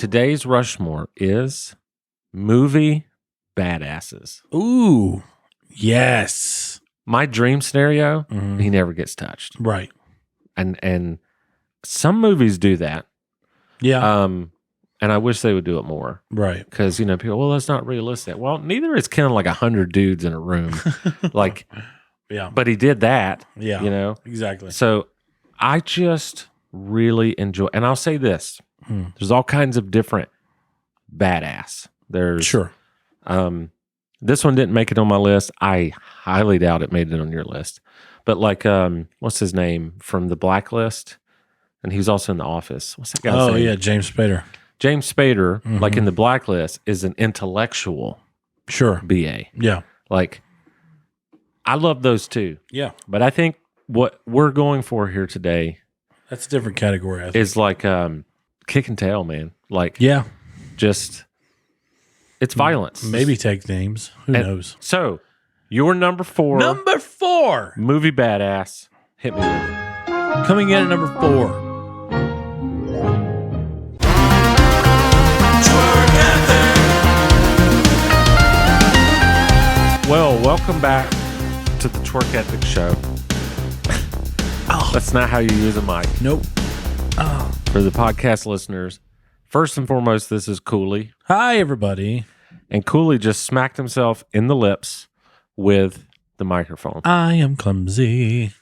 Today's Rushmore is movie badasses. Ooh, yes. My dream scenario, he never gets touched. Right. And some movies do that. Yeah. And I wish they would do it more. Right. Because, people, well, that's not realistic. Well, neither is killing like 100 dudes in a room. Yeah. But he did that. Yeah. Exactly. So I just really enjoy, and I'll say this. There's all kinds of different badass. There's Sure. This one didn't make it on my list. I highly doubt it made it on your list. But like, what's his name from The Blacklist? And he was also in The Office. What's that guy's name? Oh, yeah, James Spader. James Spader, like in The Blacklist, is an intellectual Sure. BA. Yeah. Like, I love those too. Yeah. But I think what we're going for here today That's a different category, I think. is like kick and tail, man. Like, Yeah. just, it's violence. Maybe take names. Who knows? So, your number 4 Number 4. movie badass. Hit me with it. Coming in at number 4. Twerk Ethic. Well, welcome back to the Twerk Ethic Show. That's not how you use a mic. Nope. For the podcast listeners, first and foremost, this is Cooley. Hi, everybody. And Cooley just smacked himself in the lips with the microphone. I am clumsy.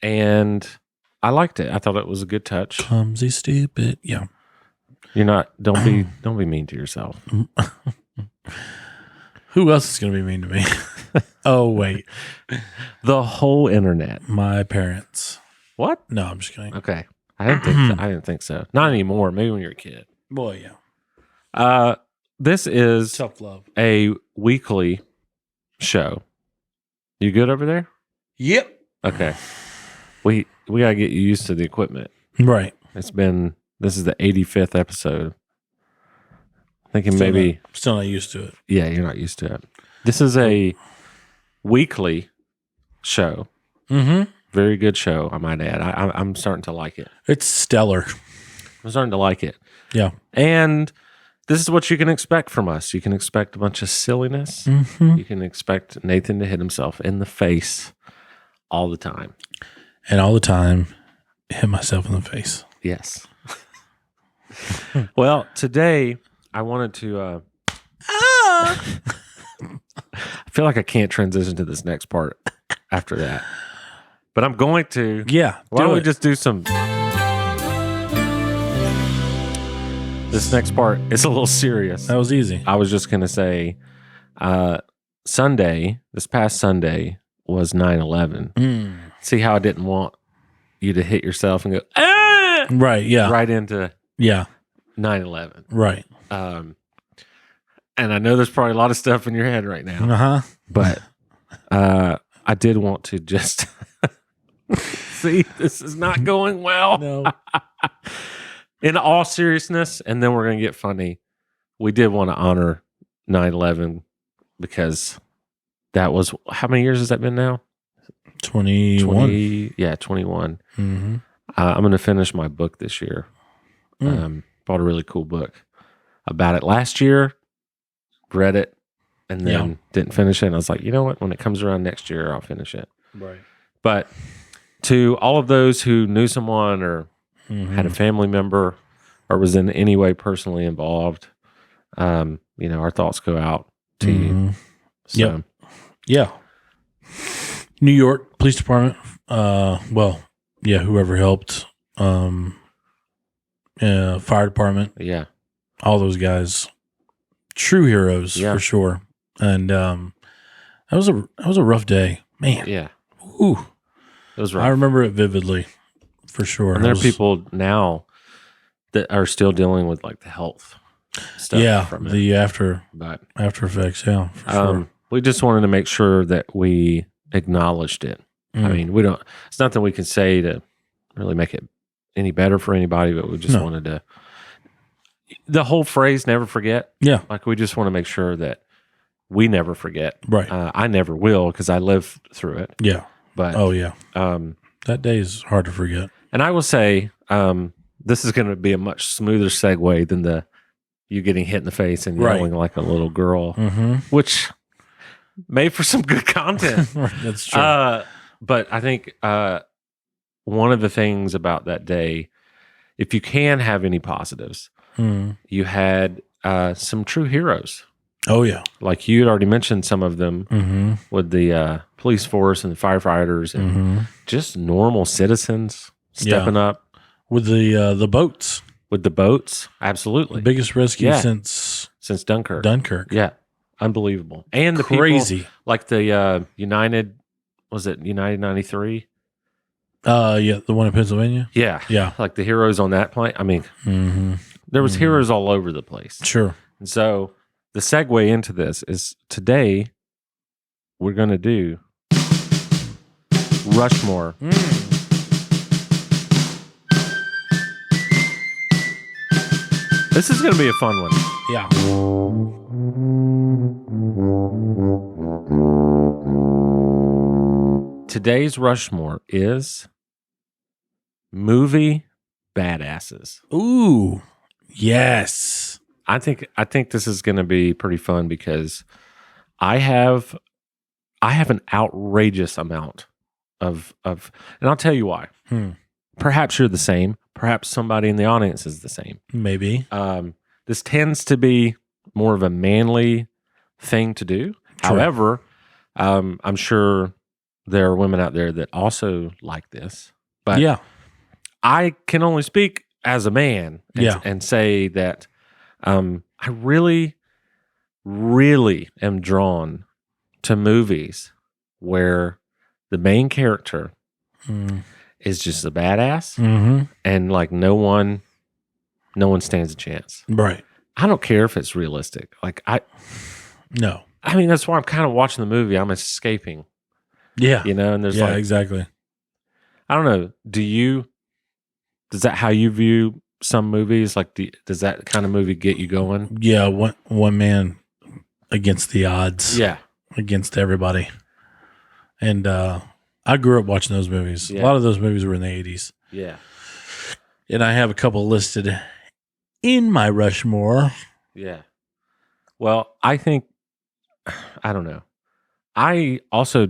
And I liked it. I thought it was a good touch. Clumsy, stupid. Yeah. You're not, don't be mean to yourself. Who else is going to be mean to me? Oh, wait. The whole internet. My parents. What? No, I'm just kidding. Okay. I didn't think so. Not anymore. Maybe when you're a kid. Boy, yeah. This is Tough love. a weekly show. You good over there? Yep. Okay. We gotta get you used to the equipment. Right. This is the 85th episode. Thinking maybe Still not used to it. yeah, you're not used to it. This is a weekly show. Mm-hmm. Very good show, I might add. I'm starting to like it. It's stellar. I'm starting to like it. Yeah. And this is what you can expect from us. You can expect a bunch of silliness. Mm-hmm. You can expect Nathan to hit himself in the face all the time. And all the time, hit myself in the face. Yes. Well, today I wanted to. I feel like I can't transition to this next part after that, but I'm going to. Yeah. Why don't we just do some? This next part is a little serious. That was easy. I was just going to say, this past Sunday was 9/11. See how I didn't want you to hit yourself and go, ah! Right. Yeah. Right into Yeah. 9/11. Right. And I know there's probably a lot of stuff in your head right now, Uh-huh. but I did want to just see this is not going well. No. In all seriousness, and then we're going to get funny. We did want to honor 9/11 because that was, how many years has that been now? 21. 21. Mm-hmm. I'm going to finish my book this year. Bought a really cool book about it last year, read it, and then didn't finish it. And I was like, you know what? When it comes around next year, I'll finish it. Right. But to all of those who knew someone or had a family member or was in any way personally involved, our thoughts go out to you. So, Yep. Yeah. New York Police Department. Whoever helped. Fire department. yeah. All those guys. True heroes for sure. And that was a rough day. Man. Yeah. Ooh. It was rough. I remember it vividly. For sure. And there are people now that are still dealing with like the health stuff. From it. The after effects. Yeah, for sure. We just wanted to make sure that we acknowledged it. I mean, it's nothing we can say to really make it any better for anybody, but we just wanted to, the whole phrase, never forget. Yeah. Like we just want to make sure that we never forget. Right. I never will because I lived through it. Yeah. But, that day is hard to forget. And I will say, this is going to be a much smoother segue than the you getting hit in the face and Right. yelling like a little girl, Mm-hmm. which made for some good content. That's true. But I think one of the things about that day, if you can have any positives, you had some true heroes. Oh, yeah. Like you had already mentioned some of them Mm-hmm. with the police force and the firefighters and just normal citizens stepping up. With the boats. With the boats. Absolutely. The biggest rescue Yeah. since Dunkirk. Yeah. Unbelievable. And the Crazy. people, like the United, was it United 93? Yeah, the one in Pennsylvania? Yeah. Yeah. Like the heroes on that plane. I mean, there was heroes all over the place. Sure. And so the segue into this is today we're going to do Rushmore. This is going to be a fun one. Yeah. Today's Rushmore is movie badasses. Ooh. Yes. I think this is going to be pretty fun because I have an outrageous amount of and I'll tell you why. Perhaps you're the same. Perhaps somebody in the audience is the same. Maybe. This tends to be more of a manly thing to do. True. However, I'm sure there are women out there that also like this. But yeah. I can only speak as a man and say that I really, really am drawn to movies where the main character is just a badass and like no one stands a chance. Right. I don't care if it's realistic. Like I mean, that's why I'm kind of watching the movie. I'm escaping. Yeah. You know, and there's exactly. I don't know. Is that how you view some movies? Like, does that kind of movie get you going? Yeah. One man against the odds. Yeah. Against everybody. And I grew up watching those movies. Yeah. A lot of those movies were in the 80s. Yeah. And I have a couple listed in my Rushmore. Yeah. Well, I think, I don't know. I also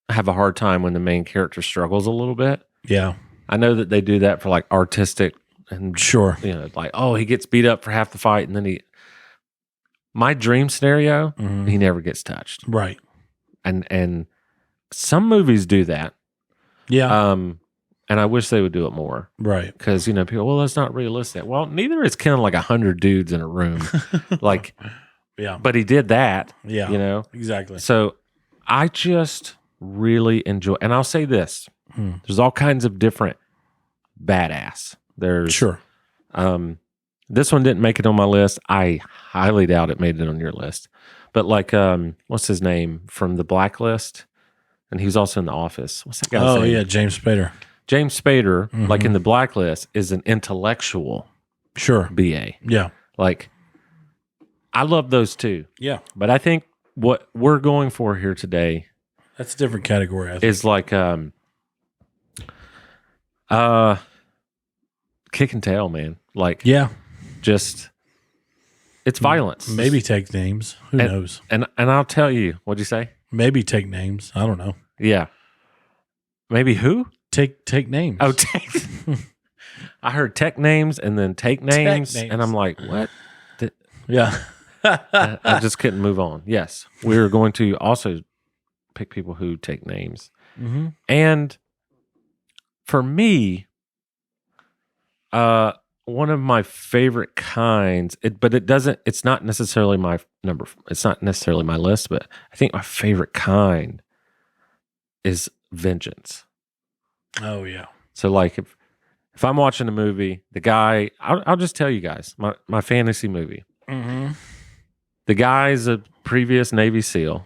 have a hard time when the main character struggles a little bit. Yeah. I know that they do that for like artistic and sure. You know, like, oh, he gets beat up for half the fight and then my dream scenario, he never gets touched. Right. And some movies do that. Yeah. And I wish they would do it more. Right. Because, you know, people, well, that's not realistic. Well, neither is killing like 100 dudes in a room. Like, yeah. But he did that. Yeah. You know? Exactly. So I just really enjoy, and I'll say this, there's all kinds of different badass. There's sure. This one didn't make it on my list. I highly doubt it made it on your list. But like, what's his name from The Blacklist? And he was also in The Office. What's that guy's name? Oh, yeah, James Spader. James Spader, like in The Blacklist, is an intellectual sure BA. Yeah. Like, I love those too. Yeah. But I think what we're going for here today, that's a different category, I think. is like kick and tail, man. Like, yeah. Just it's violence. Maybe take names. Who knows? And I'll tell you, what'd you say? Maybe take names. I don't know. Yeah. Maybe who? Take names. Oh, take. I heard tech names and then take names, and I'm like, what? Yeah. I just couldn't move on. Yes, we're going to also pick people who take names. And for me, one of my favorite kinds, it's not necessarily my number. It's not necessarily my list, but I think my favorite kind is vengeance. Oh yeah. So like if I'm watching a movie, the guy, I'll just tell you guys, my fantasy movie. The guy's a previous Navy SEAL.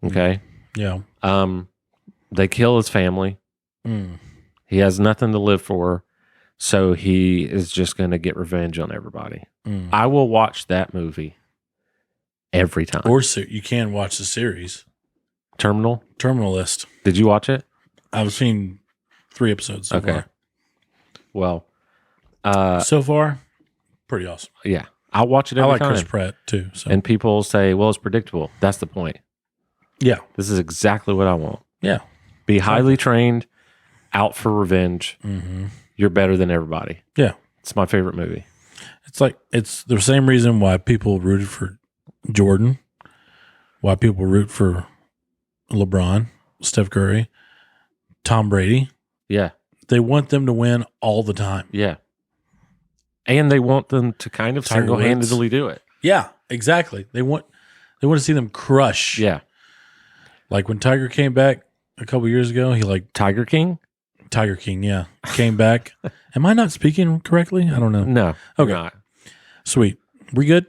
Okay. Yeah. They kill his family. He has nothing to live for. So he is just going to get revenge on everybody. I will watch that movie every time. Or you can watch the series. Terminal List. Did you watch it? I've seen 3 episodes so far. Well, so far, pretty awesome. Yeah. I'll watch it I every like time. Chris Pratt too. So And people say, well, it's predictable. That's the point. yeah, This is exactly what I want. yeah. Be highly trained, out for revenge. Mm-hmm. You're better than everybody. Yeah. It's my favorite movie. It's the same reason why people rooted for Jordan, why people root for LeBron, Steph Curry, Tom Brady. Yeah. They want them to win all the time. Yeah. And they want them to kind of Tiger single-handedly do it. Yeah, exactly. They want to see them crush. Yeah. Like when Tiger came back a couple years ago, he Tiger King? Tiger King, yeah, came back. Am I not speaking correctly? I don't know. No. Okay. Not. Sweet. We good?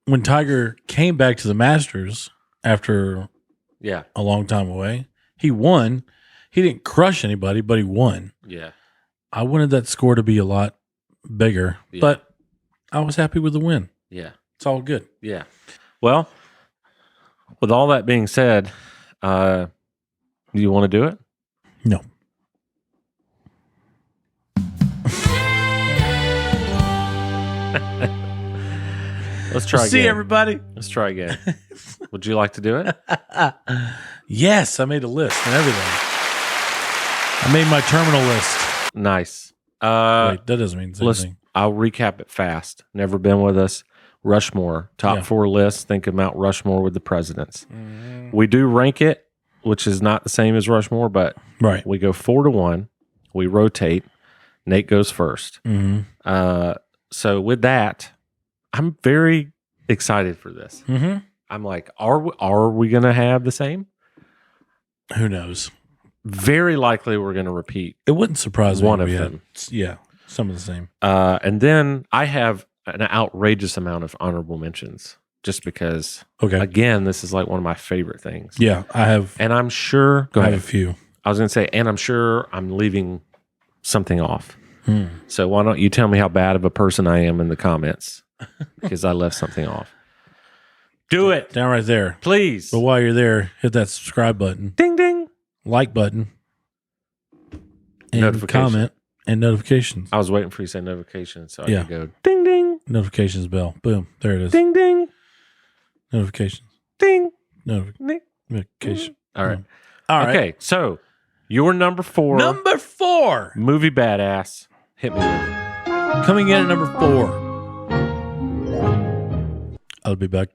When Tiger came back to the Masters after Yeah. a long time away, he won. He didn't crush anybody, but he won. Yeah. I wanted that score to be a lot bigger, Yeah. but I was happy with the win. Yeah. It's all good. Yeah. Well, with all that being said, do you want to do it? No. Let's try again. See everybody. Let's try again. Would you like to do it? Yes, I made a list and everything. I made my terminal list. Nice. Wait, that doesn't mean anything. I'll recap it fast. Never been with us. Rushmore, top 4 lists. Think of Mount Rushmore with the presidents. We do rank it, which is not the same as Rushmore, but Right. we go 4-1. We rotate. Nate goes first. Mm-hmm. So with that, I'm very excited for this. Mm-hmm. I'm like, are we going to have the same? Who knows? Very likely we're going to repeat It wouldn't surprise me. one if of we had- them. Yeah, some of the same. And then I have an outrageous amount of honorable mentions just because, Okay. again, this is like one of my favorite things. Yeah, I have. And I'm sure, go I have ahead. a few. I was going to say, and I'm sure I'm leaving something off. So why don't you tell me how bad of a person I am in the comments because I left something off. Do it, Down right there. please. But while you're there, hit that subscribe button, Ding, ding. like button, and Notification. comment and notifications. I was waiting for you to say notification so I Yeah. could go ding, ding, Notifications bell. Boom. There it is. ding, ding, Notifications. ding, Notification. ding. All right. All right. Okay, so your number 4 Number 4. movie badass. Hit me with it. Coming in at number 4. I'll be back.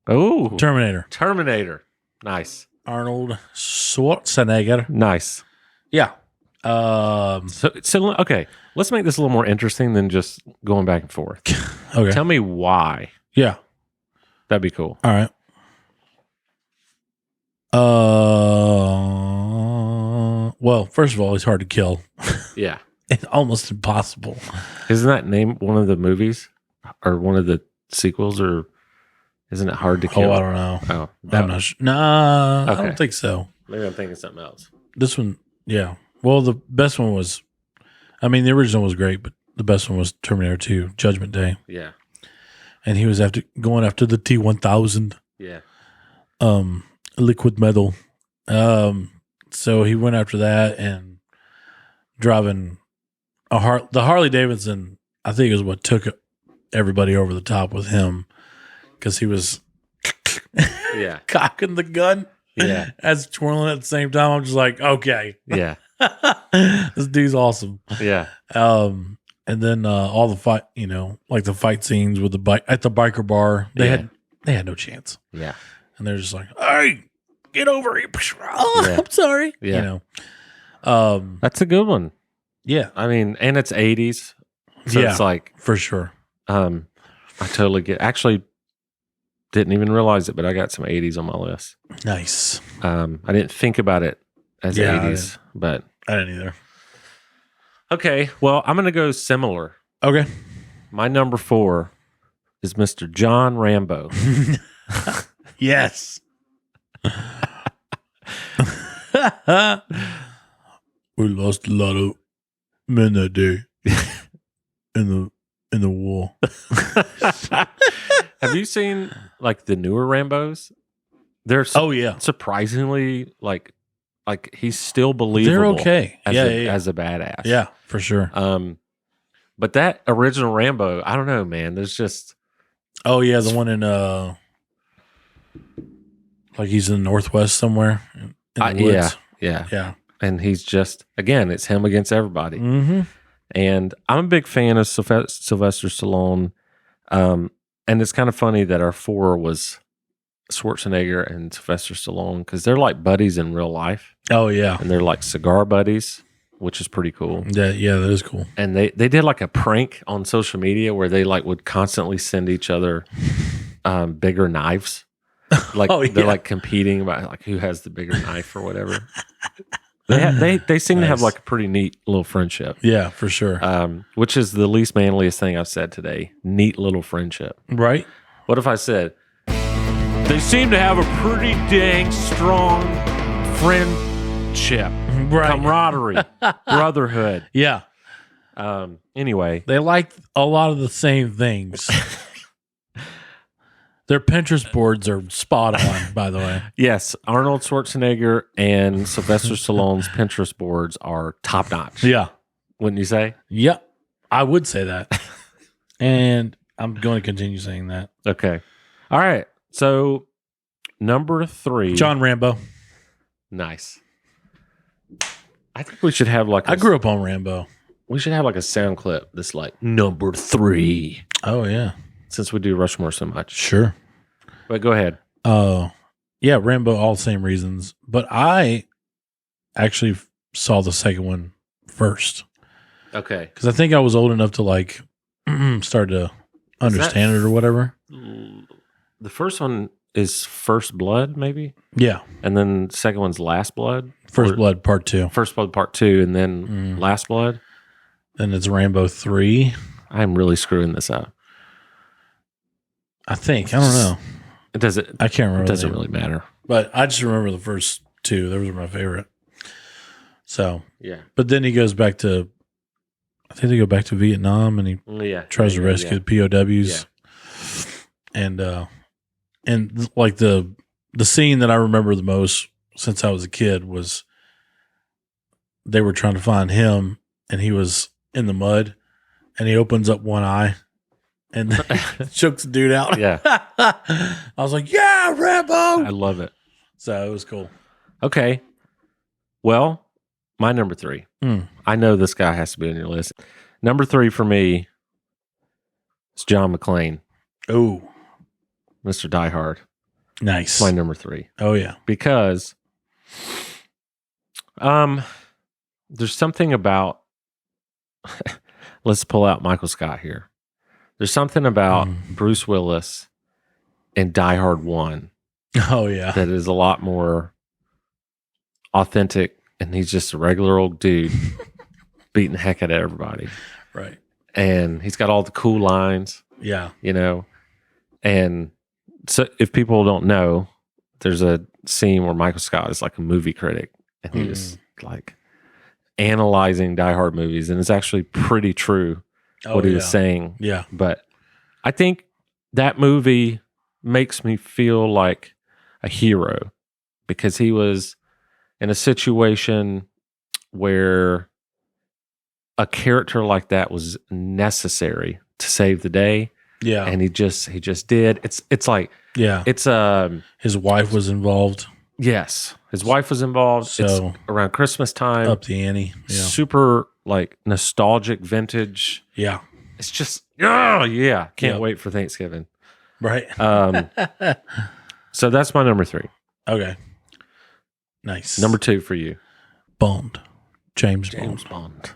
Oh, Terminator. Nice. Arnold Schwarzenegger. Nice. Yeah. So okay, let's make this a little more interesting than just going back and forth. Okay. Tell me why. Yeah. That'd be cool. All right. Well, first of all, he's hard to kill. Yeah. It's almost impossible. Isn't that name one of the movies or one of the sequels, or isn't it hard to kill? Oh, I don't know. Oh, I'm not sure. Nah, I Okay. don't think so. Maybe I'm thinking something else. This one, yeah. Well, the best one was, I mean, the original was great, but the best one was Terminator 2, Judgment Day. Yeah. And he was going after the T-1000, Yeah. liquid metal. So he went after that and driving the Harley Davidson. I think is what took everybody over the top with him because he was Yeah. cocking the gun, Yeah. as twirling at the same time. I'm just like, okay, Yeah. this dude's awesome. Yeah. And then all the fight, like the fight scenes with the bike at the biker bar, they had no chance. Yeah. And they're just like, hey, get over here. Oh, Yeah. I'm sorry. Yeah. Um, That's a good one. yeah, I mean, and it's 80s. So Yeah. it's like, for sure. I totally actually didn't even realize it, but I got some 80s on my list. Nice. I didn't think about it as Yeah, I 80s, but I didn't either. okay. Well, I'm going to go similar. Okay. My number 4 is Mr. John Rambo. Yes. We lost a lot of men that day in the war. Have you seen like the newer Rambos? They're Oh yeah. surprisingly like like he's still believable. They're okay. As a badass. Yeah, for sure. But that original Rambo, I don't know, man. There's just Oh yeah, the one in like he's in the Northwest somewhere in the woods. yeah. And he's just, again, it's him against everybody. Mm-hmm. And I'm a big fan of Sylvester Stallone. And it's kind of funny that our 4 was Schwarzenegger and Sylvester Stallone because they're like buddies in real life. Oh yeah, And they're like cigar buddies, which is pretty cool. Yeah, that is cool. And they did like a prank on social media where they like would constantly send each other bigger knives. Like they're like competing about like who has the bigger knife or whatever. They seem to have like a pretty neat little friendship. Yeah, for sure. Which is the least manliest thing I've said today. Neat little friendship. Right? What if I said they seem to have a pretty dang strong friendship, camaraderie, brotherhood. Yeah. Anyway, they like a lot of the same things. Their Pinterest boards are spot on, by the way. Yes, Arnold Schwarzenegger and Sylvester Stallone's Pinterest boards are top notch. Yeah. Wouldn't you say? Yeah, I would say that. And I'm going to continue saying that. Okay. All right. So, number 3. John Rambo. Nice. I think we should have like I grew up on Rambo. We should have like a sound clip that's like number 3. Oh, yeah. Since we do Rushmore so much. Sure. But go ahead. Yeah, Rambo, all the same reasons. But I actually saw the second one first. Okay. Because I think I was old enough to like start to understand it or whatever. The first one is First Blood, maybe? Yeah. And then the second one's Last Blood? First Blood Part 2. First Blood Part 2 and then Last Blood? Then it's Rambo 3. I'm really screwing this up. I think. I don't know. I can't remember. It doesn't really matter. But I just remember the first 2. Those were my favorite. So, yeah. But then he goes back to, I think they go back to Vietnam and he tries to rescue the POWs. Yeah. And like the scene that I remember the most since I was a kid was they were trying to find him and he was in the mud and he opens up one eye and chokes the dude out. Yeah. I was like, yeah, Rambo. I love it. So it was cool. Okay. Well, my number 3. I know this guy has to be on your list. Number 3 for me is John McClane. Oh. Mr. Die Hard. Nice. My number 3. Oh, yeah. Because there's something about let's pull out Michael Scott here. There's something about Bruce Willis and Die Hard 1 oh yeah that is a lot more authentic, and he's just a regular old dude beating the heck out of everybody. Right. And he's got all the cool lines. Yeah. You know? And so if people don't know, there's a scene where Michael Scott is like a movie critic and he was like analyzing Die Hard movies, and it's actually pretty true what he was saying. Yeah. But I think that movie makes me feel like a hero because he was in a situation where a character like that was necessary to save the day. Yeah. And he just did. It's like, yeah, it's his wife was involved. Yes. His wife was involved. So it's around Christmas time. Up the ante. Yeah. Super like nostalgic vintage. Yeah. It's just, oh yeah. Can't wait for Thanksgiving. Right. So that's my number 3. Okay. Nice. Number 2 for you. Bond. James Bond.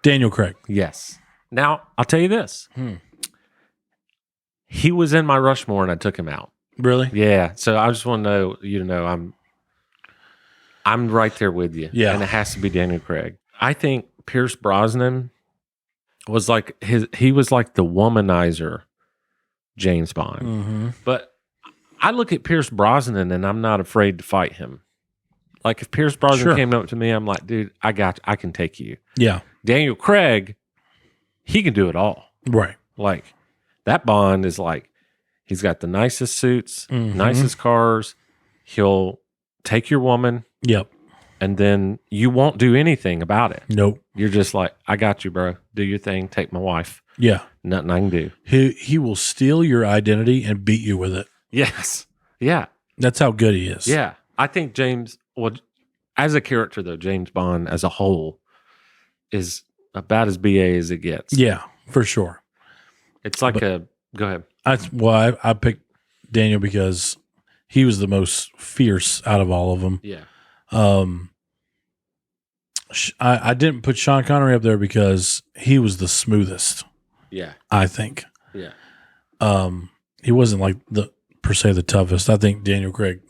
Daniel Craig. Yes. Now, I'll tell you this. He was in my Rushmore and I took him out. Really? Yeah. So I just want to know you to know I'm right there with you. Yeah. And it has to be Daniel Craig. I think Pierce Brosnan was like he was like the womanizer James Bond. Mm-hmm. But I look at Pierce Brosnan and I'm not afraid to fight him. Like if Pierce Brosnan came up to me, I'm like, dude, I can take you. Yeah. Daniel Craig, he can do it all. Right. Like that Bond is like, he's got the nicest suits, nicest cars. He'll take your woman. Yep. and then you won't do anything about it. Nope. You're just like, I got you, bro. Do your thing. Take my wife. Yeah. Nothing I can do. He will steal your identity and beat you with it. Yes. Yeah. That's how good he is. Yeah. I think James, well, as a character, though, James Bond as a whole is about as BA as it gets. Yeah, for sure. It's like go ahead. I picked Daniel because he was the most fierce out of all of them. Yeah. I didn't put Sean Connery up there because he was the smoothest. Yeah. I think. Yeah. He wasn't like the toughest. I think Daniel Craig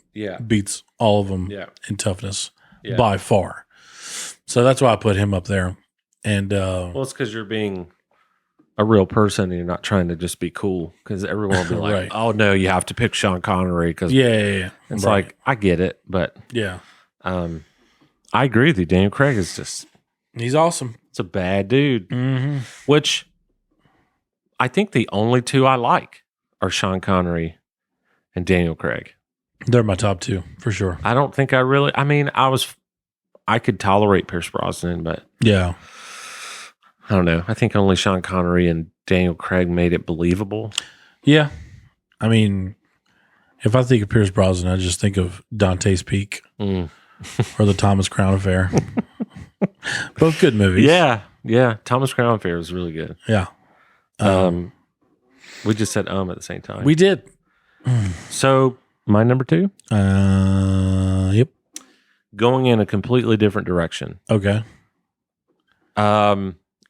beats all of them in toughness by far. So that's why I put him up there. And well, it's because you're being a real person and you're not trying to just be cool, because everyone will be like, right. Oh no, you have to pick Sean Connery because it's like, I get it, but I agree with you. Daniel Craig is just, he's awesome. It's a bad dude, which I think the only two I like are Sean Connery and Daniel Craig. They're my top two for sure. I don't think I could tolerate Pierce Brosnan, but I don't know. I think only Sean Connery and Daniel Craig made it believable. Yeah. I mean, if I think of Pierce Brosnan, I just think of Dante's Peak or the Thomas Crown Affair. Both good movies. Yeah. Yeah. Thomas Crown Affair was really good. Yeah. We just said at the same time. We did. So my number 2? Yep. Going in a completely different direction. Okay.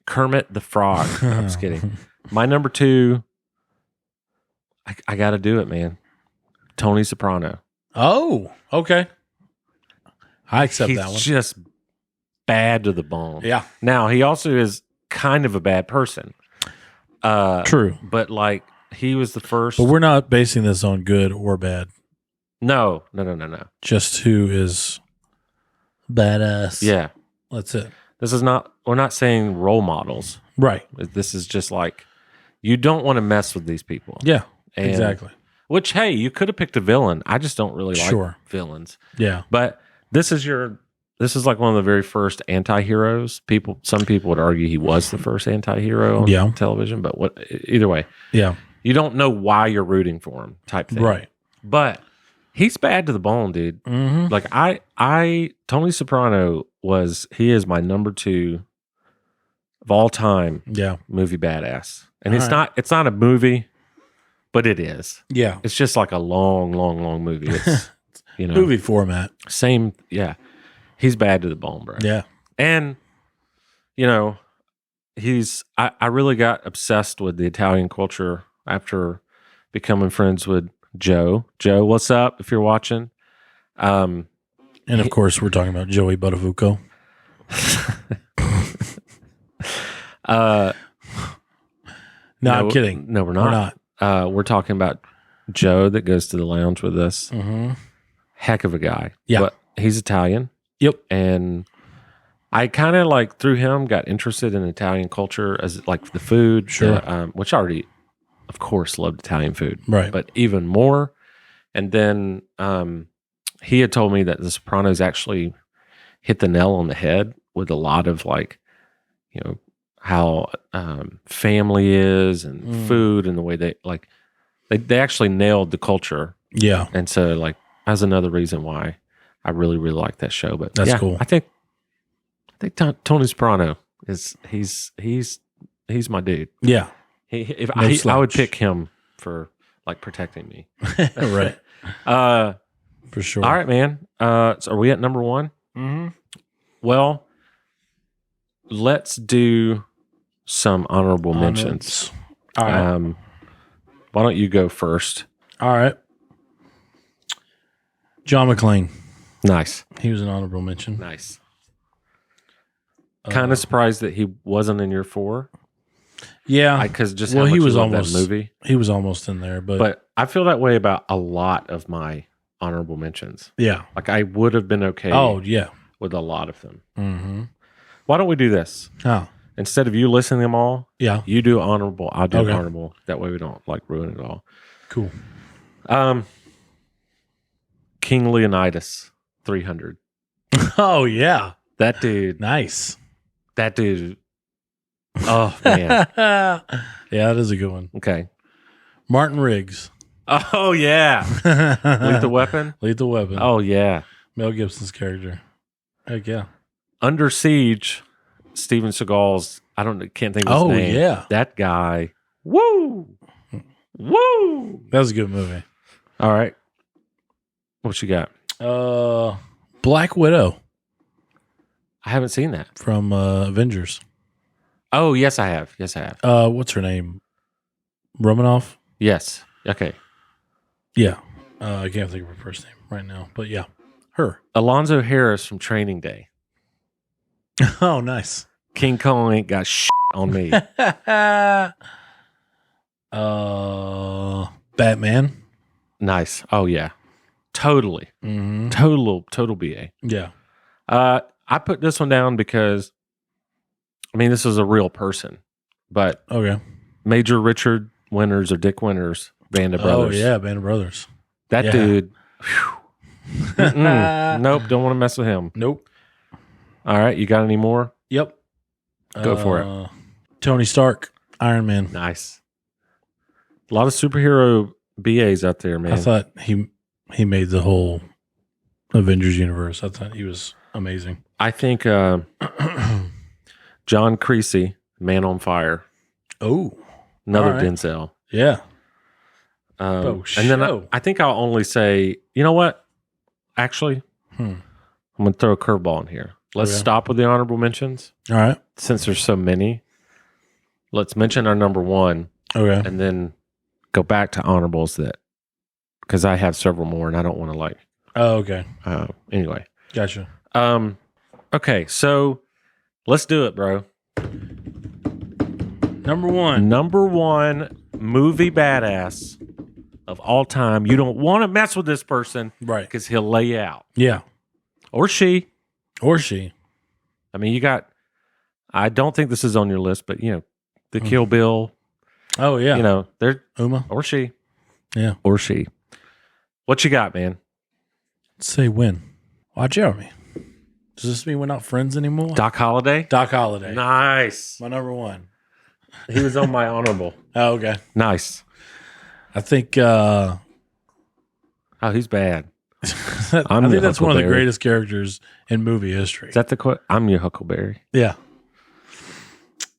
Kermit the Frog. I'm just kidding. My number 2, I got to do it, man. Tony Soprano. Oh, okay. I accept He's that one. He's just bad to the bone. Yeah. Now, he also is kind of a bad person. True. But like, he was the first. But we're not basing this on good or bad. No. Just who is badass. Yeah. That's it. We're not saying role models. Right. This is just like, you don't want to mess with these people. Yeah, exactly. Which, hey, you could have picked a villain. I just don't really like villains. Yeah. But this is like one of the very first anti-heroes. Some people would argue he was the first anti-hero on television, but either way. Yeah. You don't know why you're rooting for him type thing. Right. But he's bad to the bone, dude. Mm-hmm. Like Tony Soprano he is my number 2 of all time movie badass. And it's not a movie, but it is. Yeah. It's just like a long, long, long movie. It's movie format. Same, yeah. He's bad to the bone, bro. Yeah. And I really got obsessed with the Italian culture after becoming friends with Joe. Joe, what's up if you're watching? And of course, we're talking about Joey Buttafuoco. No, I'm kidding. No, we're not. We're talking about Joe that goes to the lounge with us. Mm-hmm. Heck of a guy. Yeah. But he's Italian. Yep. And I kind of like through him got interested in Italian culture as like the food. Sure. Which I already, of course, loved Italian food. Right. But even more. And then he had told me that The Sopranos actually hit the nail on the head with a lot of like, how family is and food and the way they actually nailed the culture. Yeah. And so like that's another reason why I really, really like that show. But that's cool. I think Tony Soprano he's my dude. Yeah. I would pick him for like protecting me. Right. For sure. All right, man. So are we at number 1? Mm-hmm. Well, let's do some honorable mentions. All right. Why don't you go first? All right. John McClane. Nice. He was an honorable mention. Nice. Kind of surprised that he wasn't in your 4. Yeah, because just how much he was almost that movie. He was almost in there, but I feel that way about a lot of my honorable mentions. Yeah, like I would have been okay. Oh yeah, with a lot of them. Mm-hmm. Why don't we do this? Oh. Instead of you listing them all, you do honorable. I'll do honorable. That way we don't like ruin it all. Cool. King Leonidas, 300. Oh, yeah. That dude. Nice. That dude. Oh, man. Yeah, that is a good one. Okay. Martin Riggs. Oh, yeah. Lethal Weapon? Lethal Weapon. Oh, yeah. Mel Gibson's character. Heck yeah. Under Siege, Steven Seagal's, can't think of his name. Oh, yeah. That guy. Woo! Woo! That was a good movie. All right. What you got? Black Widow I haven't seen that. from Avengers. Oh, yes, I have. Yes, I have. What's her name? Romanoff? Yes. Okay. Yeah. I can't think of her first name right now, but yeah. Her. Alonzo Harris from Training Day. Oh, nice. King Kong ain't got shit on me. Batman. Nice. Oh, yeah. Totally. Mm-hmm. Total BA. Yeah. I put this one down because, I mean, this is a real person, but Okay. Major Richard Winters or Dick Winters, Band of Brothers. Oh, yeah. Band of Brothers. That Yeah. dude. Nope. Don't want to mess with him. Nope. All right. You got any more? Yep. Go for it. Tony Stark, Iron Man. Nice. A lot of superhero BAs out there, man. I thought he made the whole Avengers universe. I thought he was amazing. I think John Creasy, Man on Fire. Oh, Another all right. Denzel. Yeah. And then I think I'll only say, you know what? Actually, I'm going to throw a curveball in here. Let's Okay. stop with the honorable mentions. All right. Since there's so many, let's mention our number one Okay. and then go back to honorables because I have several more and I don't want to Oh, okay. anyway. Gotcha. Okay. So let's do it, bro. Number one. Number one movie badass of all time. You don't want to mess with this person Right. because he'll lay you out. Yeah. Or she. Or she. I mean, I don't think this is on your list, but, the Kill Bill, Oh, yeah. they're, Uma. or she. Yeah. Or she. What you got, man? Let's say when. Why Jeremy? Does this mean we're not friends anymore? Doc Holliday? Doc Holliday. Nice. My number one. He was on my honorable. Oh, okay. Nice. I think Oh, he's bad. I I'm think your that's one of the Huckleberry. greatest characters in movie history. Is that the quote? I'm your Huckleberry. Yeah.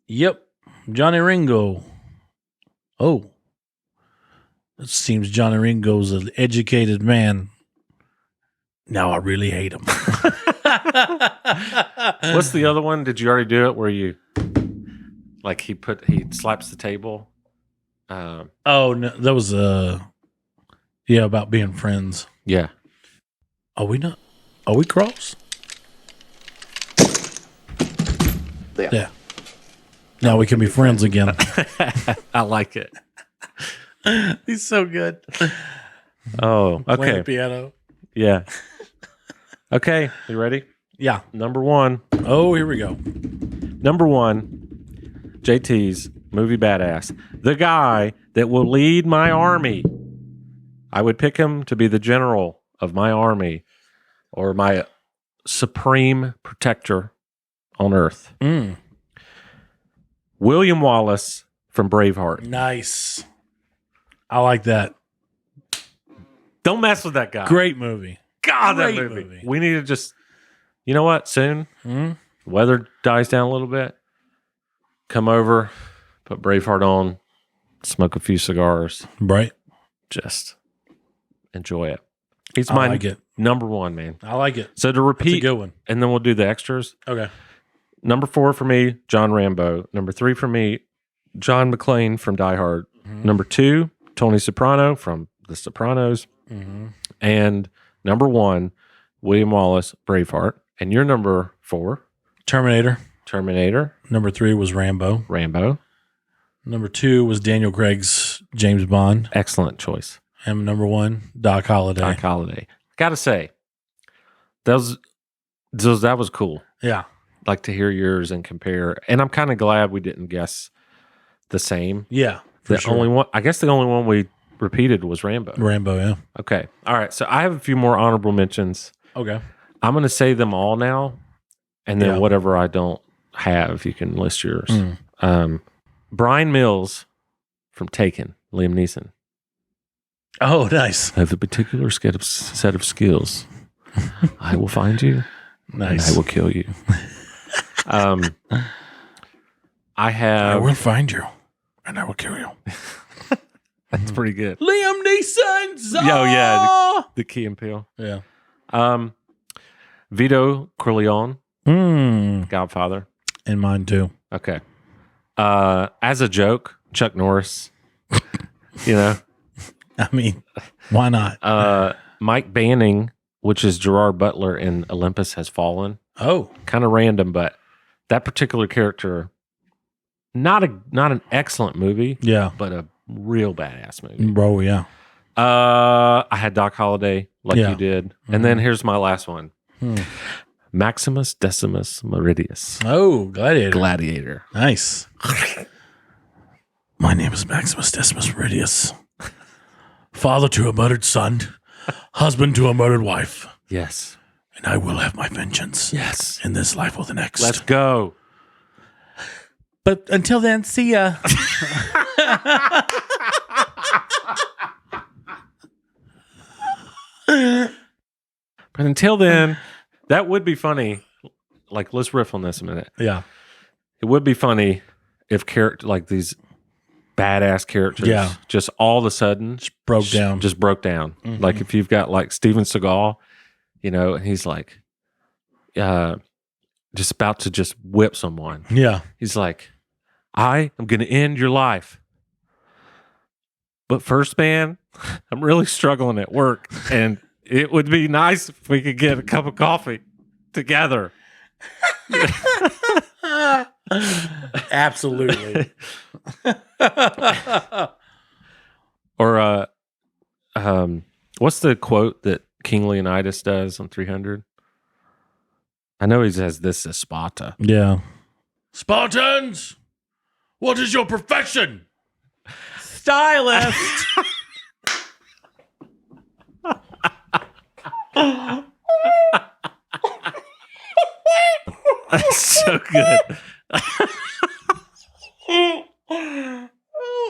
Yep. Johnny Ringo. Oh. It seems Johnny Ringo's an educated man. Now I really hate him. What's the other one? Did you already do it where you, like he slaps the table? Oh, no, that was about being friends. Yeah. Are we not? Are we cross? Yeah. Now we can be friends again. I like it. He's so good. Oh, Playing okay. the piano. Yeah. Okay. You ready? Yeah. Number one. Oh, here we go. Number one, JT's movie badass. The guy that will lead my army. I would pick him to be the general of my army or my supreme protector on earth. William Wallace from Braveheart. Nice. I like that. Don't mess with that guy. Great movie. God, that Great movie. movie. We need to just, you know what? Soon, weather dies down a little bit. Come over, put Braveheart on, smoke a few cigars, Right. just enjoy it. He's I my like it. number one, man. I like it. So to That's a repeat, good one. and then we'll do the extras. Okay. Number 4 for me, John Rambo. Number 3 for me, John McClane from Die Hard. Number 2, Tony Soprano from The Sopranos. And number 1, William Wallace, Braveheart. And your number 4, Terminator. Terminator, Number 3 was Rambo. Rambo. Number 2 was Daniel Craig's James Bond. Excellent choice. And number 1, Doc Holliday. Doc Holliday. Gotta say, that was cool. Yeah. Like to hear yours and compare. And I'm kind of glad we didn't guess the same. Yeah. The only one, I guess the only one we repeated was Rambo. Rambo, yeah. Okay. All right. So I have a few more honorable mentions. Okay. I'm going to say them all now, and then Yeah. whatever I don't have, you can list yours. Brian Mills from Taken, Liam Neeson. Oh, nice. I have a particular set of skills. I will find you. Nice. And I will kill you. I will find you, and I will kill you. That's pretty good. Liam Neeson's. Oh, yeah. The Key and Peele. Yeah. Vito Corleone, Godfather. And mine too. Okay. As a joke, Chuck Norris. You know? I mean, why not? Mike Banning, which is Gerard Butler in Olympus Has Fallen. Oh. Kind of random, but that particular character, not an excellent movie. Yeah. But a real badass movie. Bro, yeah. I had Doc Holliday, like Yeah. you did. And then here's my last one. Maximus Decimus Meridius. Oh, Gladiator. Gladiator. Nice. My name is Maximus Decimus Meridius. Father to a murdered son, husband to a murdered wife. Yes. And I will have my vengeance. Yes. In this life or the next. Let's go. But until then, see ya. But until then, that would be funny. Like, let's riff on this a minute. Yeah. It would be funny if like these badass characters just all of a sudden Just broke down. Just broke down. Like if you've got like Steven Seagal, you know, and he's like just about to just whip someone. Yeah. He's like, I am going to end your life. But first, man, I'm really struggling at work. And it would be nice if we could get a cup of coffee together. Absolutely. Or what's the quote that King Leonidas does on 300? I know he says this is Sparta. Yeah. Spartans, what is your profession? Stylist. That's so good. Oh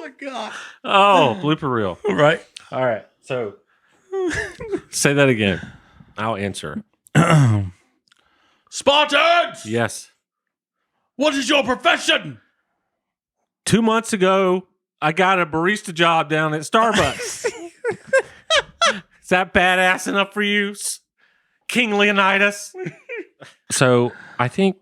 my god. Oh, blooper reel. Right. All right. So say that again. I'll answer. Spartans, Yes. what is your profession? 2 months ago, I got a barista job down at Starbucks. Is that badass enough for you, King Leonidas? So I think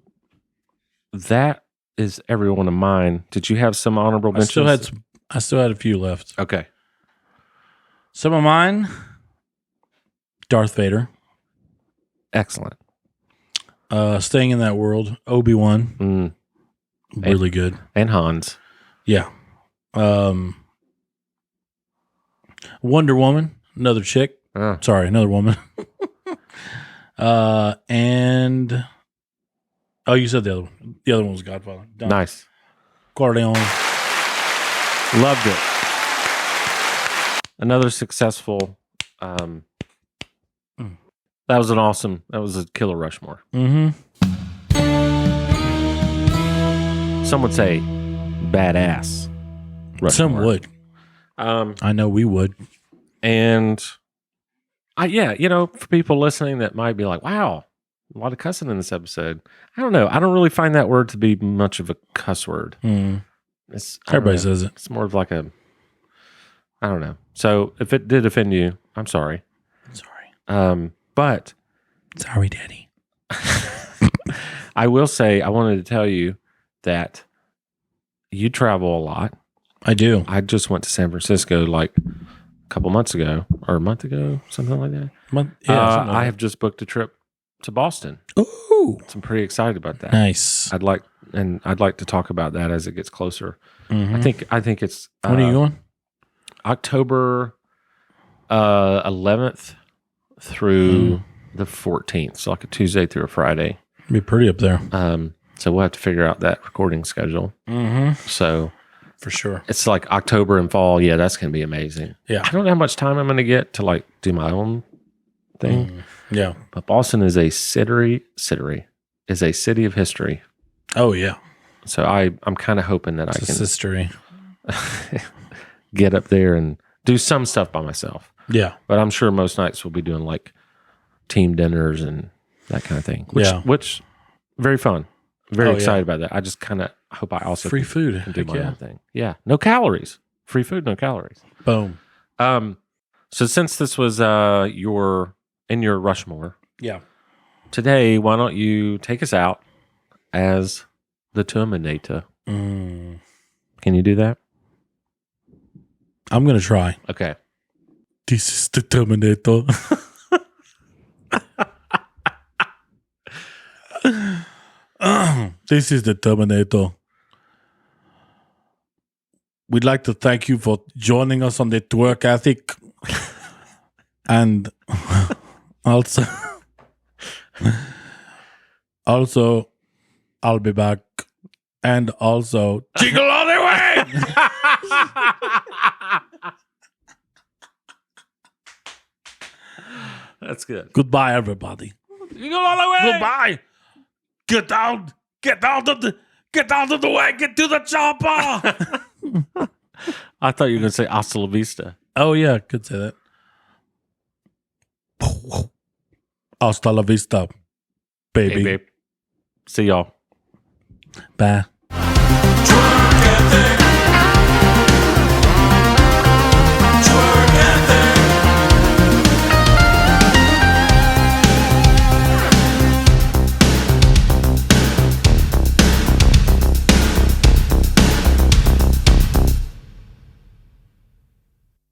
that is every one of mine. Did you have some honorable mentions? I still had a few left. Okay. Some of mine, Darth Vader. Excellent. Staying in that world, Obi-Wan. Really good. And Hans. Yeah. Wonder Woman, another chick. Sorry, another woman. And you said the other one. The other one was Godfather. Done. Nice. Corleone. Loved it. Another successful. That was that was a killer Rushmore. Mm-hmm. Some would say badass Rushmore. Some would. I know we would. And for people listening that might be like, wow, a lot of cussing in this episode. I don't know. I don't really find that word to be much of a cuss word. Everybody says it. It's more of like I don't know. So if it did offend you, I'm sorry. Sorry. But sorry, Daddy. I will say, I wanted to tell you that you travel a lot. I do. I just went to San Francisco like a couple months ago or a month ago, something like that. I have just booked a trip to Boston. Ooh. So I'm pretty excited about that. Nice. I'd like to talk about that as it gets closer. I think it's when are you going? October 11th through the 14th. So like a Tuesday through a Friday. Be pretty up there. So we'll have to figure out that recording schedule. So for sure. it's like October and fall. Yeah, that's going to be amazing. Yeah. I don't know how much time I'm going to get to like do my own thing. Yeah. But Boston is a city of history. Oh, yeah. So I'm kind of hoping that I can history. get up there and do some stuff by myself. Yeah. But I'm sure most nights we'll be doing like team dinners and that kind of thing. Which very fun. Very excited about that. I just kind of hope I also free food can do my own thing. Yeah. No calories. Free food, no calories. Boom. So since this was your Rushmore, Yeah. today, why don't you take us out as the Terminator? Can you do that? I'm going to try. Okay. This is the Terminator. This is the Terminator. We'd like to thank you for joining us on the Twerk Ethic. And also, I'll be back. And also, jingle all the way! That's good. Goodbye, everybody. Jingle all the way! Goodbye. Get out of the way. Get to the chopper. I thought you were going to say hasta la vista. Oh, yeah, could say that. Hasta la vista, baby. Hey, babe. See y'all. Bye.